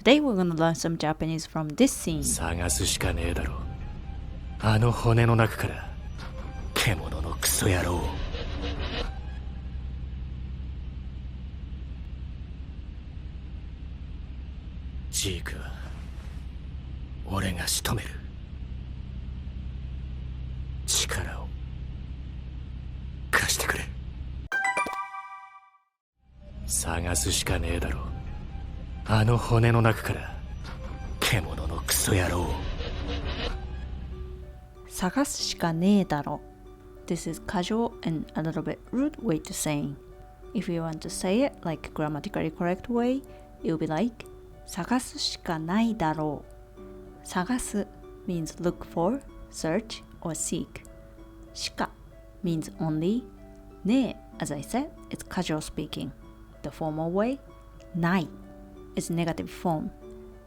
Today we're gonna learn some Japanese from this scene. 探すしかねえだろ。あの骨の中から獣のクソ野郎を。ジークは俺が仕留める。力を貸してくれ。探すしかねえだろ。あの骨の中から獣のクソ野郎を。探すしかねえだろ。This is casual and a little bit rude way to saying. If you want to say it like grammatically correct way, it will be like 探すしかないだろう。探す means look for, search, or seek. しか means only. ねえ as I said, it's casual speaking. The formal way, ない is negative form.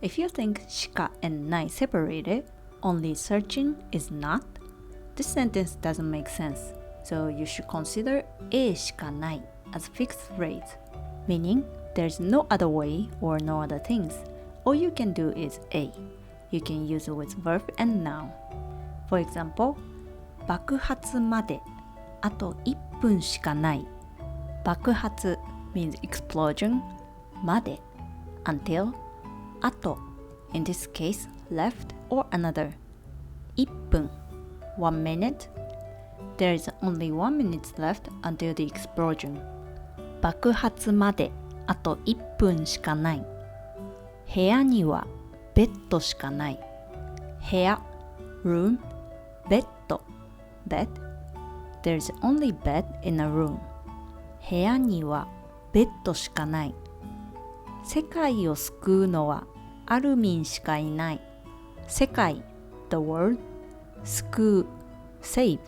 If you think しか and ない separated, only searching is not, this sentence doesn't make sense. So you should consider しかない as fixed phrase, meaning there's no other way or no other things. All you can do is A. You can use it with verb and noun. For example, 爆発まであと1分しかない。爆発 means explosion, まで until, あと in this case left or another. 1分 1 minute. There is only 1 minute left until the explosion. 爆発まであと1分しかない。部屋にはベッドしかない。部屋 room, ベッド bed. There's only bed in a room. 部屋にはベッドしかない。世界を救うのはアルミンしかいない。世界 the world, 救う save.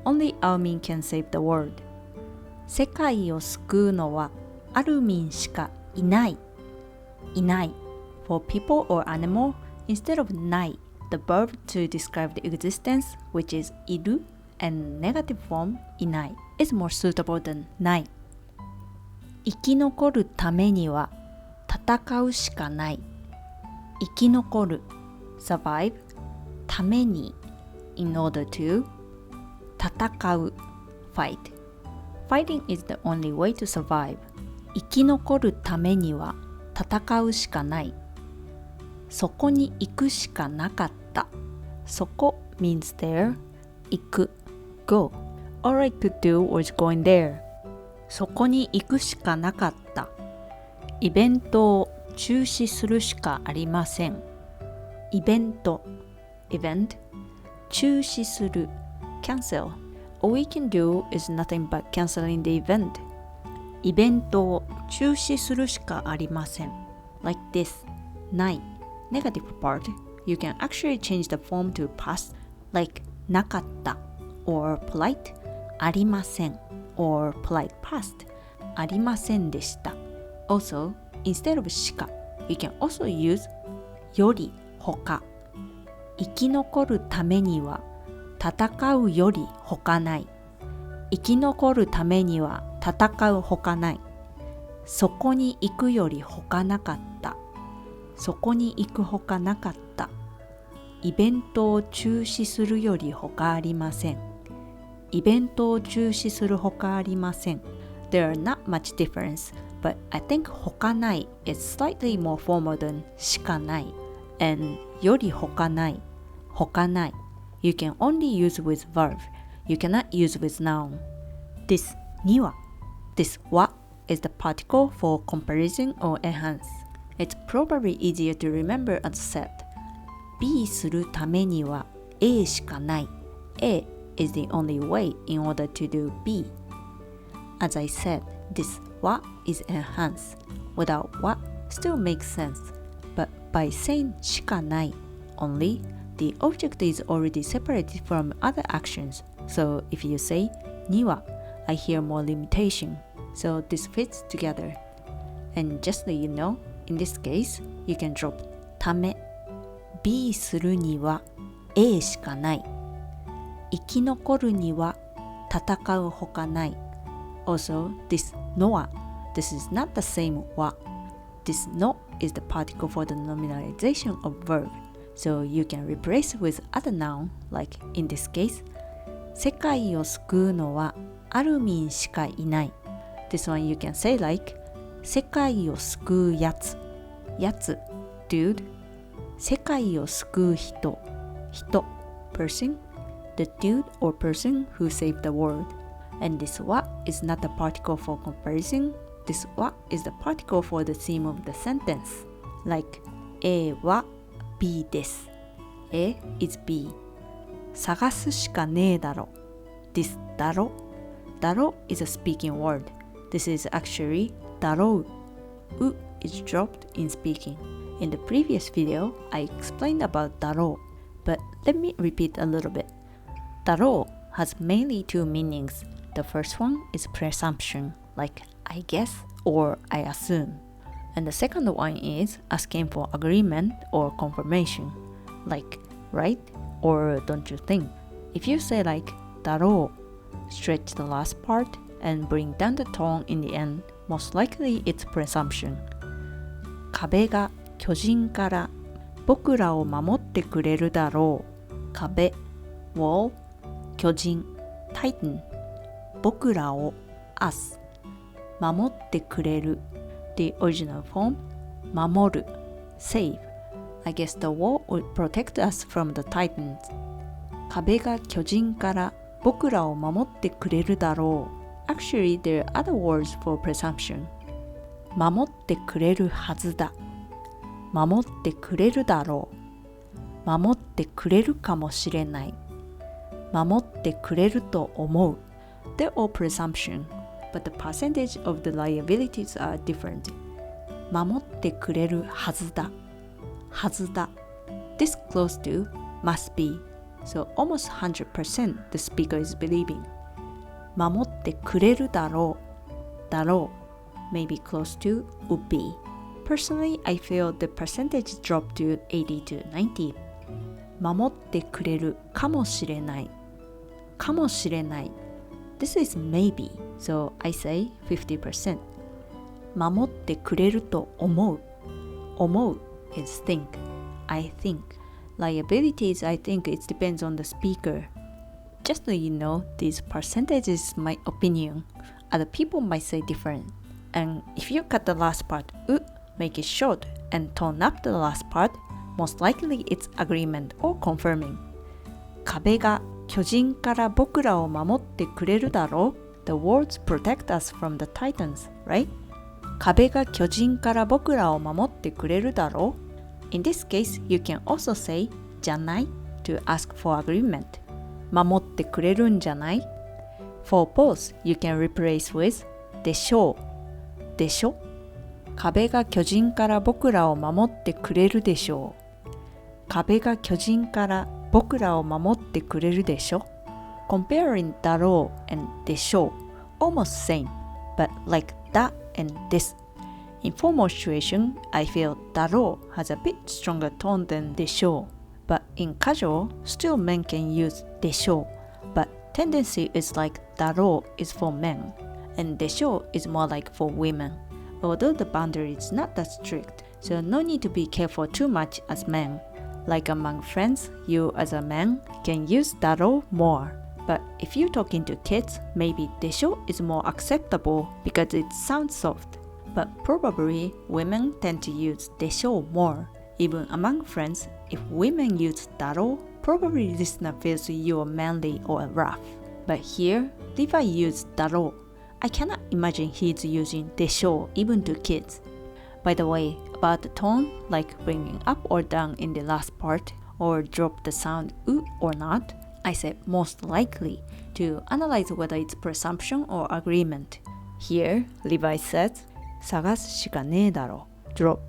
Only Armin can save the world. 世界を救うのはアルミンしかいない。いない for people or animal instead of ない the verb to describe the existence, which is いる and negative form いない is more suitable than ない。生き残るためには戦うしかない。生き残る survive ために in order to 戦う fight. Fighting is the only way to survive. 生き残るためには戦うしかない。そこに行くしかなかった。そこ means there. 行く go. All I could do was going there. そこに行くしかなかった。イベントを中止するしかありません。イベント event 中止する cancel. All we can do is nothing but canceling the event. イベントを中止するしかありません。Like this, ない negative part, you can actually change the form to past, like なかった or polite, ありません or polite past, ありませんでした。Also, instead of しか, you can also use より他。生き残るためには戦うより他ない。生き残るためには戦う他ない。そこに行くより他なかった。そこに行く他なかった。イベントを中止するより他ありません。イベントを中止する他ありません。There are not much difference, but I think 他ない is slightly more formal than しかない and より他ない。他ない。You can only use with verb. You cannot use with noun. This には This は is the particle for comparison or enhance. It's probably easier to remember as said. B するためには A しかない。A is the only way in order to do B. As I said, this は is enhance. Without は still makes sense. But by saying しかない only, the object is already separated from other actions. So if you say には, I hear more limitation. So this fits together. And just so you know, in this case, you can drop ため B するには A しかない。生き残るには戦うほかない。Also, this のは This is not the same は This no is the particle for the nominalization of verb, so you can replace with other noun, like in this case, 世界を救うのはアルミンしかいない。This one you can say like 世界を救うやつ、やつ、dude。世界を救う人、人、person。The dude or person who saved the world. And this wa is not the particle for comparison. This wa is the particle for the theme of the sentence. Like A は B です。A is B. 探すしかねえだろ。This だろ。だろ is a speaking word. This is actually だろう。う is dropped in speaking. In the previous video, I explained about だろう. But let me repeat a little bit. だろう has mainly two meanings. The first one is presumption, like I guess or I assume. And the second one is asking for agreement or confirmation, like right or don't you think. If you say like だろう, stretch the last part and bring down the tone in the end, most likely it's presumption. 壁が巨人から僕らを守ってくれるだろう。壁 wall 巨人 Titan 僕らを us 守ってくれる The original form 守る save I guess the wall would protect us from the Titans 壁が巨人から僕らを守ってくれるだろう Actually there are other words for presumption 守ってくれるはずだ守ってくれるだろう守ってくれるかもしれない守ってくれると思う They're all presumption, but the percentage of the liabilities are different. 守ってくれるはずだ。はずだ。This close to must be, so almost 100% the speaker is believing. 守ってくれるだろう。だろう。Maybe close to would be. Personally, I feel the percentage dropped to 80 to 90. 守ってくれるかもしれない。かもしれない。This is maybe, so I say 50%. 守ってくれると思う。思う is think. I think. Liabilities, I think it depends on the speaker. Just so you know, these percentages my opinion. Other people might say different. And if you cut the last part, make it short, and tone up the last part, most likely it's agreement or confirming. 壁が巨人から僕らを守ってくれるだろう The words protect us from the Titans, right? 壁が巨人から僕らを守ってくれるだろう In this case, you can also say じゃない to ask for agreement 守ってくれるんじゃない For both, you can replace with でしょうでしょ壁が巨人から僕らを守ってくれるでしょう壁が巨人から僕らを守ってくれるでしょ Comparing だろう and でしょう almost same, but like that and this. In formal situation, I feel だろう has a bit stronger tone than でしょう But in casual, still men can use でしょう But tendency is like だろう is for men and でしょう is more like for women. Although the boundary is not that strict, so no need to be careful too much as men. Like among friends, you as a man can use だろう more. But if you're talking to kids, maybe でしょ is more acceptable because it sounds soft. But probably women tend to use でしょ more. Even among friends, if women use だろ probably listener feels you're manly or rough. But here, Levi used だろ I cannot imagine he's using でしょ even to kids. By the way, about the tone, like bringing up or down in the last part, or drop the sound or not, I said most likely to analyze whether it's presumption or agreement. Here, Levi says, 探すしかねえだろ drop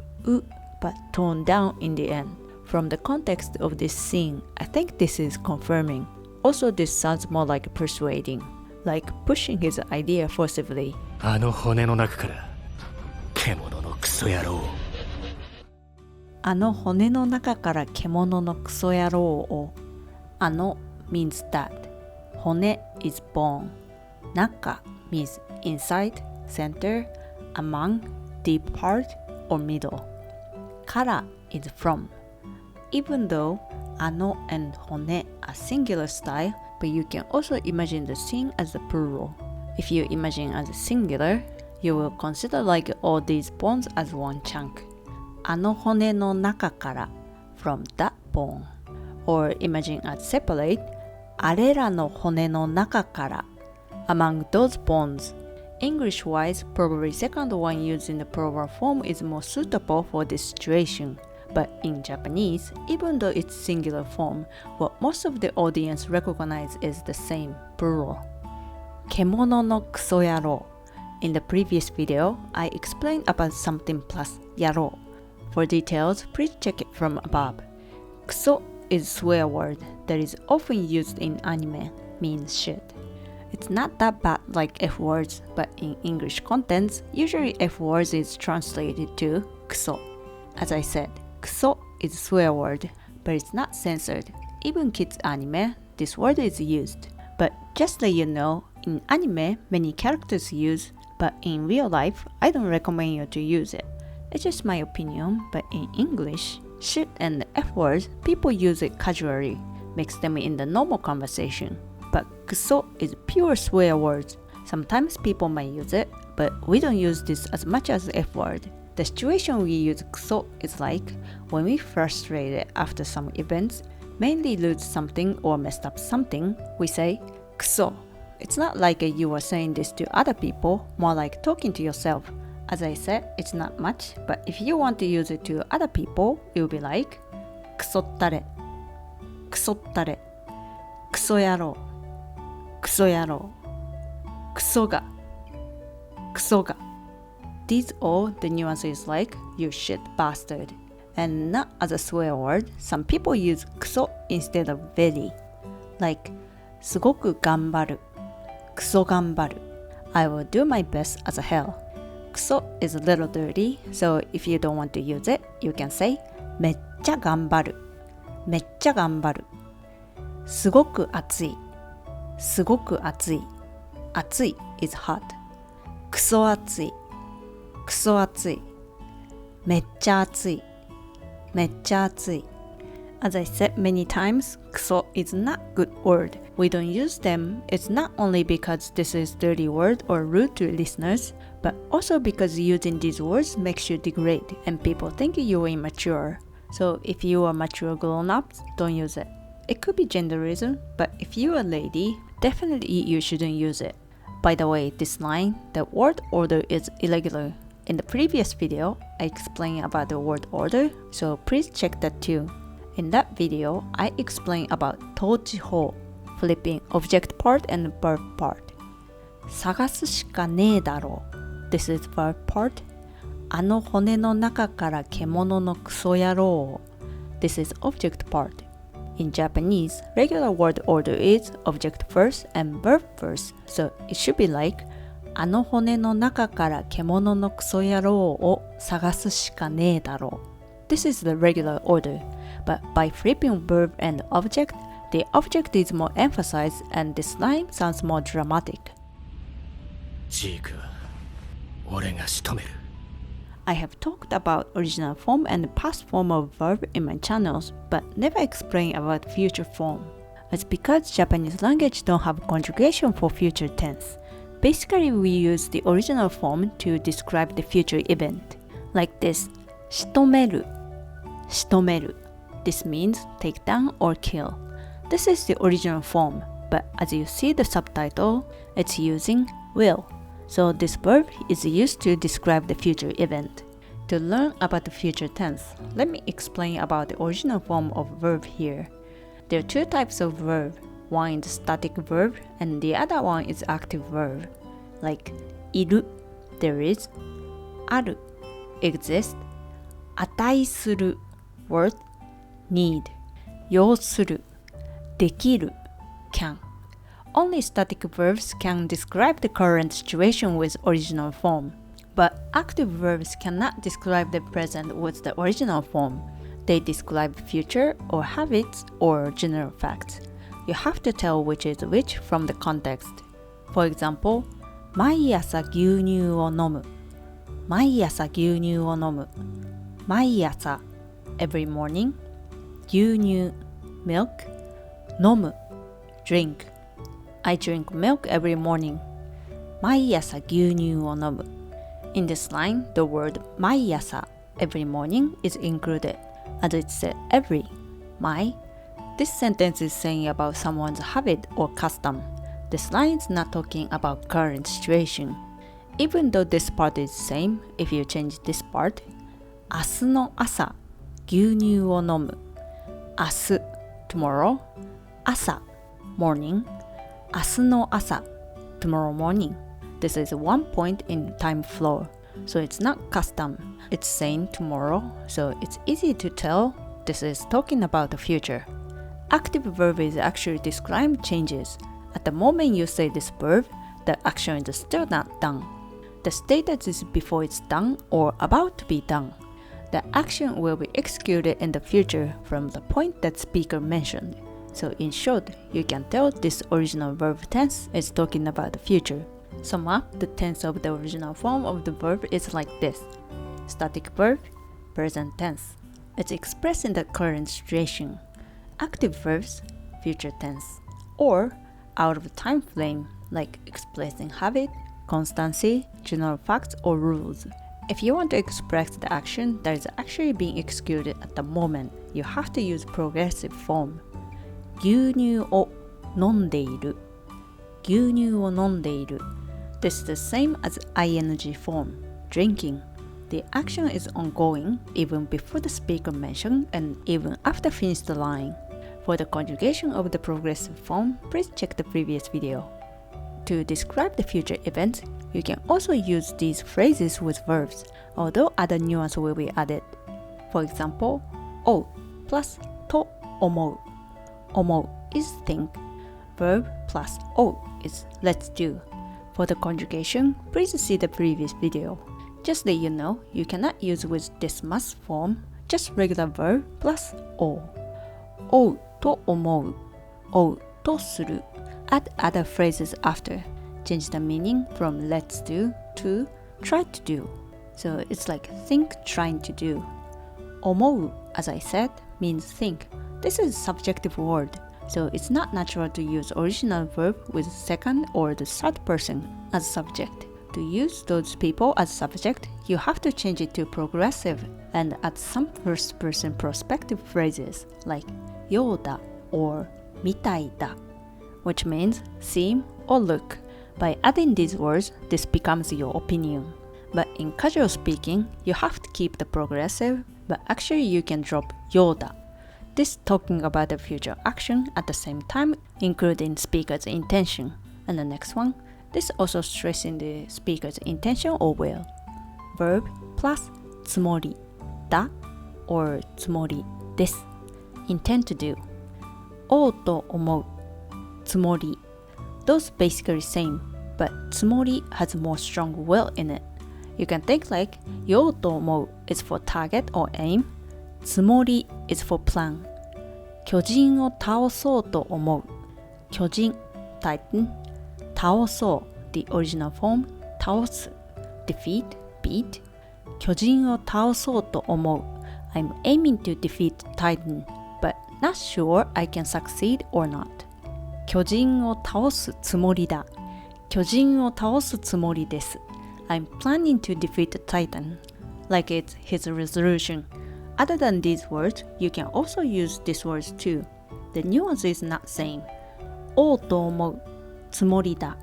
but tone down in the end. From the context of this scene, I think this is confirming. Also, this sounds more like persuading, like pushing his idea forcibly. あの骨の中から獣のクソ野郎あの骨の中から獣のクソ野郎をあの means that 骨 is bone 中 means inside, center, among, deep part, or middle. Kara is from. Even though ano and hone are singular style, but you can also imagine the scene as a plural. If you imagine as a singular, you will consider like all these bones as one chunk. あの骨の中から from that bone. Or imagine as separate, あれらの骨の中から among those bones. English-wise, probably second one used in the plural form is more suitable for this situation. But in Japanese, even though it's singular form, what most of the audience recognize is the same, plural. 獣のクソ野郎. In the previous video, I explained about something plus yarou. For details, please check it from above. Kuso is swear word that is often used in anime, means shit. It's not that bad like F words, but in English contents, usually F words is translated to kuso. As I said, kuso is swear word, but it's not censored. Even kids anime, this word is used. But just so you know, in anime, many characters use, but in real life, I don't recommend you to use it. It's just my opinion, but in English, shit and the F words, people use it casually, mix them in the normal conversation. But kuso is pure swear words. Sometimes people might use it, but we don't use this as much as the F word. The situation we use kuso is like when we frustrated after some events, mainly lose something or messed up something, we say kuso. It's not like you are saying this to other people, more like talking to yourself. As I said, it's not much, but if you want to use it to other people, it will be like クソったれ、クソったれ、クソ野郎、クソ野郎、クソが、クソが. These all the nuances like you shit bastard. And not as a swear word, some people use クソ instead of very. Like すごく頑張る、クソ頑張る. I will do my best as a hell. Kuso is a little dirty, so if you don't want to use it, you can say めっちゃ頑張る、めっちゃ頑張る。すごく暑い、すごく暑い。暑い is hot. クソ暑い、クソ暑い。めっちゃ暑い、めっちゃ暑い。As I said many times, kuso is not good word. We don't use them. It's not only because this is dirty word or rude to listeners, but also because using these words makes you degrade and people think you're immature. So if you are mature grown-ups, don't use it. It could be genderism, but if you're a lady, definitely you shouldn't use it. By the way, this line, the word order is irregular. In the previous video, I explained about the word order, so please check that too. In that video, I explained about 統治法, flipping object part and verb part. 探すしかねえだろう. This is verb part. あの骨の中から獣のクソ野郎. This is object part. In Japanese, regular word order is object first and verb first, so it should be like あの骨の中から獣のクソ野郎を探すしかねえだろう. This is the regular order, but by flipping verb and object, the object is more emphasized and this line sounds more dramatic. ジークは俺が仕留める。I have talked about original form and past form of verb in my channels, but never explained about future form. It's because Japanese language don't have conjugation for future tense. Basically, we use the original form to describe the future event. Like this, 仕留める、仕留める. This means take down or kill. This is the original form, but as you see the subtitle, it's using will. So this verb is used to describe the future event. To learn about the future tense, let me explain about the original form of verb here. There are two types of verb. One is static verb and the other one is active verb. Like いる, there is, ある, exist, 値する, worth, need, 要する, できる, can. Only static verbs can describe the current situation with original form, but active verbs cannot describe the present with the original form. They describe future or habits or general facts. You have to tell which is which from the context. For example, 毎朝牛乳を飲む.毎朝牛乳を飲む。毎朝 every morning 牛乳 milk 飲む drink I drink milk every morning 毎朝牛乳を飲む In this line, the word 毎朝 every morning is included as it said every 毎 This sentence is saying about someone's habit or custom. This line is not talking about current situation. Even though this part is same, if you change this part 明日の朝牛乳を飲む明日 tomorrow 朝 morning 明日の朝 tomorrow morning This is one point in time flow so it's not custom it's saying tomorrow so it's easy to tell this is talking about the future Active verb is actually describing changes At the moment you say this verb the action is still not done The status is before it's done or about to be done The action will be executed in the future from the point that speaker mentioned. So in short, you can tell this original verb tense is talking about the future. Sum up, the tense of the original form of the verb is like this. Static verb, present tense. It's expressed in the current situation. Active verbs, future tense. Or out of time frame, like expressing habit, constancy, general facts or rules.If you want to express the action that is actually being executed at the moment, you have to use progressive form. 牛乳を飲んでいる。牛乳を飲んでいる。This is the same as ing form, drinking. The action is ongoing even before the speaker mentioned and even after finished the line. For the conjugation of the progressive form, please check the previous video. To describe the future events,You can also use these phrases with verbs, although other nuance will be added. For example, 追う plus と思う 思う is think. Verb plus 追う is let's do. For the conjugation, please see the previous video. Just that you know, you cannot use with this must form, just regular verb plus 追う追うと思う追うとする Add other phrases after.Change the meaning from let's do to try to do. So it's like think trying to do. 思う, as I said, means think. This is a subjective word, so it's not natural to use original verb with second or the third person as subject. To use those people as subject, you have to change it to progressive and add some first person prospective phrases like ようだ or みたいだ, which means seem or look.By adding these words, this becomes your opinion. But in casual speaking, you have to keep the progressive, but actually you can drop ようだ. This talking about the future action at the same time, including speaker's intention. And the next one, this also stressing the speaker's intention or will. Verb plus つもりだ or つもりです. Intend to do. おうと思うつもりThose basically same, but つもり has more strong will in it. You can think like ようと思う is for target or aim. つもり is for plan. 巨人を倒そうと思う。巨人 Titan. 倒そう the original form 倒す defeat, beat. 巨人を倒そうと思う。I'm aiming to defeat Titan, but not sure I can succeed or not.巨人を倒すつもりだ。巨人を倒すつもりです。I'm planning to defeat the Titan, like it's his resolution. Other than these words, you can also use these words too. The nuance is not same. おうと思うつもりだ。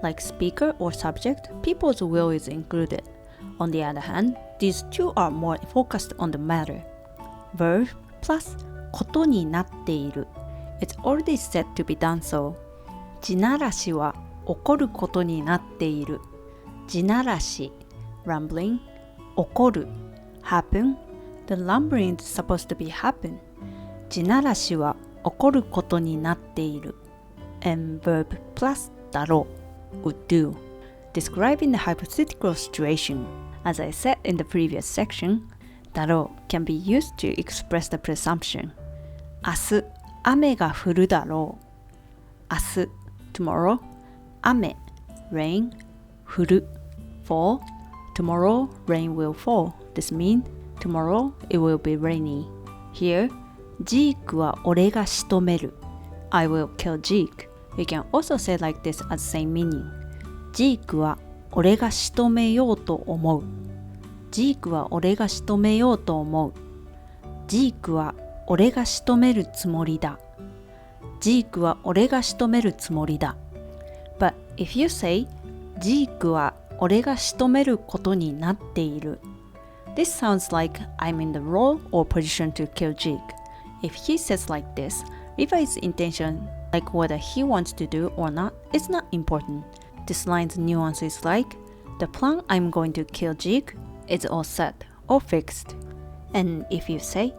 Like speaker or subject, people's will is included. On the other hand, these two are more focused on the matter. Verb plus ことになっている。It's already said to be done so. 地ならしは起こることになっている。地ならし rumbling 起こる happen. The rumbling is supposed to be happen. 地ならしは起こることになっている。And verb plus だろう would do. Describing the hypothetical situation. As I said in the previous section, だろう can be used to express the presumption. 明日雨が降るだろう。明日 tomorrow 雨 rain 降る fall tomorrow rain will fall. This means tomorrow it will be rainy. Here, ジークは俺が仕留める. I will kill Jeek. We can also say like this as same meaning. ジークは俺が仕留めようと思う。ジークは俺が仕留めようと思う。ジークは俺が仕留めるつもりだ。ジークは俺が仕留めるつもりだ。But if you say ジークは俺が仕留めることになっている. This sounds like I'm in the role or position to kill Jeek. If he says like this, Levi's intention, like whether he wants to do or not, is not important. This line's nuance is like, the plan I'm going to kill Jeek is all set or fixed. And if you say,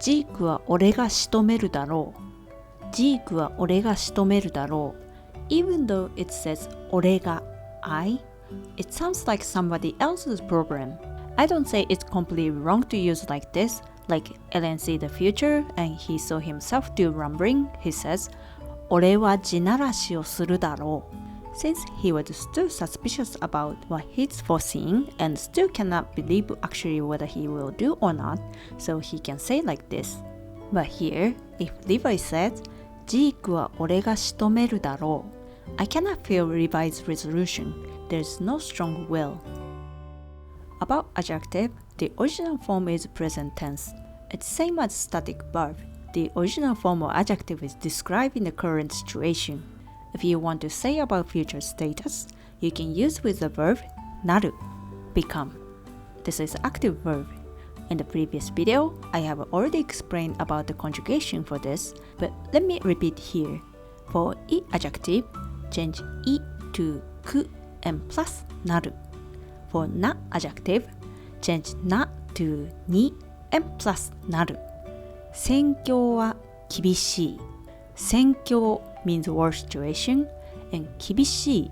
ジークは俺が仕留めるだろう。ジークは俺が仕留めるだろう。Even though it says 俺が I, it sounds like somebody else's program. I don't say it's completely wrong to use like this, like Ellen see the future and he saw himself do rumbling. He says, 俺は地ならしをするだろう. Since he was still suspicious about what he's foreseeing and still cannot believe actually whether he will do or not, so he can say like this. But here, if Levi says, ジークは俺が仕留めるだろう, I cannot feel Levi's resolution. There's no strong will. About adjective, the original form is present tense. It's same as static verb. The original form of adjective is describing the current situation. If you want to say about future status, you can use with the verb なる, become. This is active verb. In the previous video, I have already explained about the conjugation for this, but let me repeat here. For い adjective, change い to く and plus なる. For な adjective, change な to に and plus なる. 戦況は厳しい. 戦況 means worse situation, and 厳しい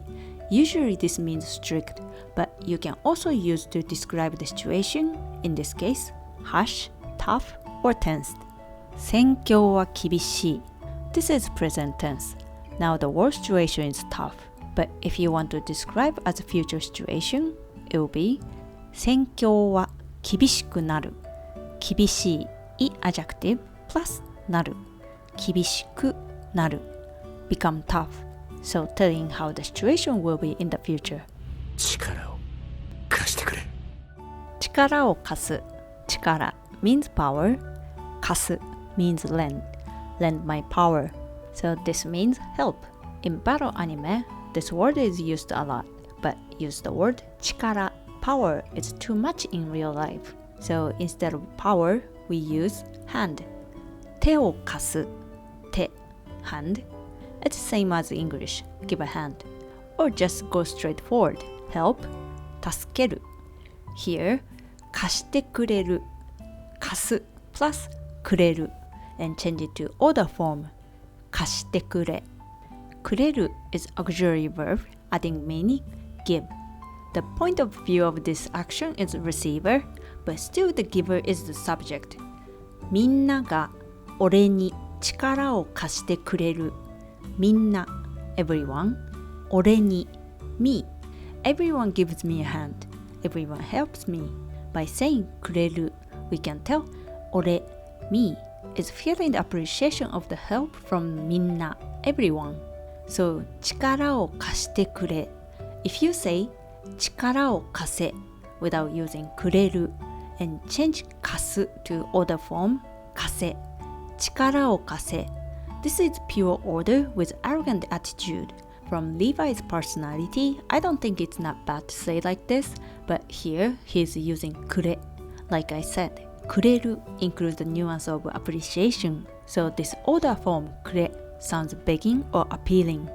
usually this means strict, but you can also use to describe the situation, in this case, harsh, tough, or tensed. 戦況は厳しい. This is present tense. Now the worst situation is tough, but if you want to describe as a future situation, it will be 戦況は厳しくなる. 厳しい adjective plus なる. 厳しくなる. Become tough. So telling how the situation will be in the future. 力を貸してくれ。力を貸す. 力 means power. 貸す means lend. Lend my power. So this means help. In battle anime, this word is used a lot, but use the word 力, power is too much in real life. So instead of power, we use hand. 手を貸す. 手 hand. It's same as English, give a hand. Or just go straight forward, help, 助ける. Here, 貸してくれる. 貸す plus くれる and change it to order form, 貸してくれ. くれる is auxiliary verb, adding meaning, give. The point of view of this action is receiver, but still the giver is the subject. みんなが俺に力を貸してくれる. みんな everyone, 俺に me. Everyone gives me a hand. Everyone helps me. By saying くれる, we can tell 俺 me is feeling the appreciation of the help from みんな everyone. So 力を貸してくれ. If you say 力を貸せ without using くれる and change 貸す to order form 貸せ. 力を貸せ. This is pure order with arrogant attitude. From Levi's personality, I don't think it's not bad to say like this, but here he's using くれ. Like I said, くれる includes the nuance of appreciation, so this order form くれ sounds begging or appealing.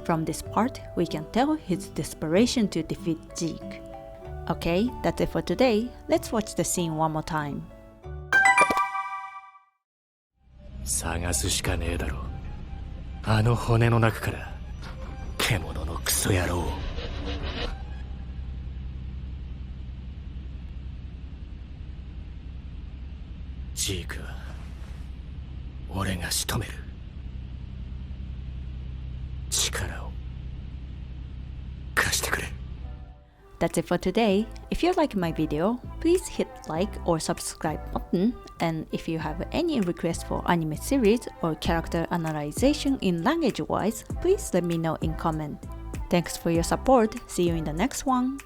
From this part, we can tell his desperation to defeat Jeek. Okay, that's it for today. Let's watch the scene one more time. 探すしかねえだろ。あの骨の中から獣のクソ野郎を。ジークは俺が仕留める。力を貸してくれ。That's it for today. If you like my video, please hit like or subscribe button. And if you have any requests for anime series or character analyzation in language wise, please let me know in comment. Thanks for your support. See you in the next one.